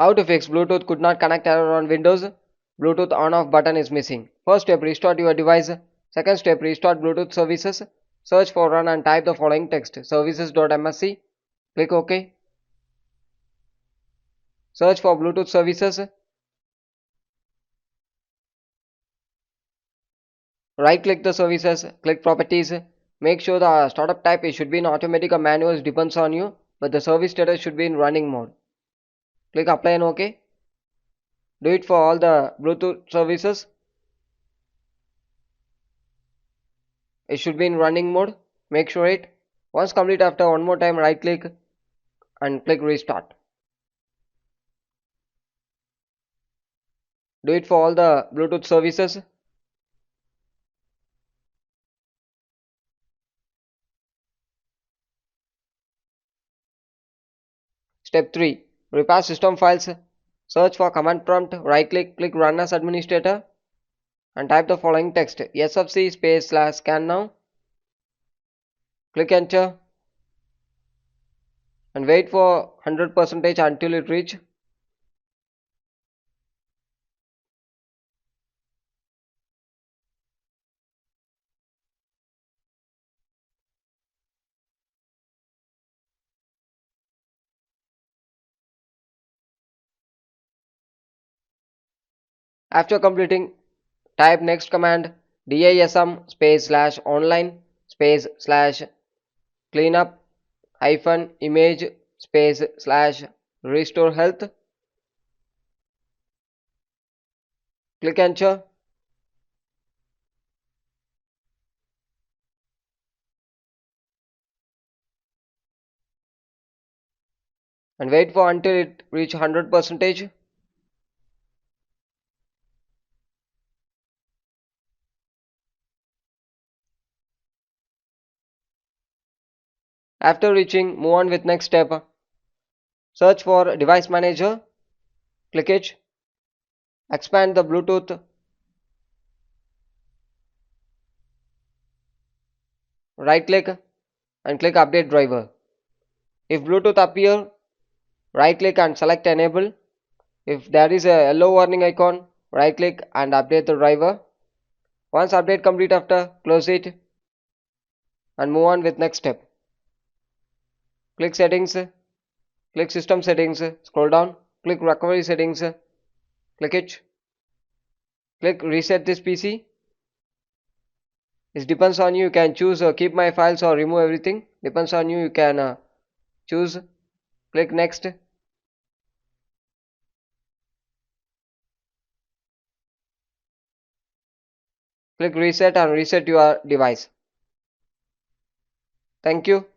How to fix Bluetooth could not connect error on Windows? Bluetooth on off button is missing. First step, restart your device. Second step, restart Bluetooth services. Search for run and type the following text: services.msc. Click OK. Search for Bluetooth services. Right click the services, click properties. Make sure the startup type should be in automatic or manual, depends on you, but the service status should be in running mode. Click apply and OK. Do it for all the Bluetooth services. It should be in running mode. Make sure it. Once complete, after one more time, right click and click restart. Do it for all the Bluetooth services. Step 3. Repair system files. Search for command prompt, right click, click run as administrator and type the following text: sfc space slash scan now. Click enter and wait for 100% until it reach. After completing, type next command: dism space slash online space slash cleanup hyphen image space slash restore health. Click enter and wait for until it reach 100%. After reaching, move on with next step. Search for device manager, click it, expand the Bluetooth, right click and click update driver. If Bluetooth appear, right click and select enable. If there is a yellow warning icon, right click and update the driver. Once update complete, after close it and move on with next step. Click settings, click system settings, scroll down, click recovery settings, click it, click reset this PC. It depends on you, you can choose keep my files or remove everything, depends on you, you can choose. Click next, click reset and reset your device. Thank you.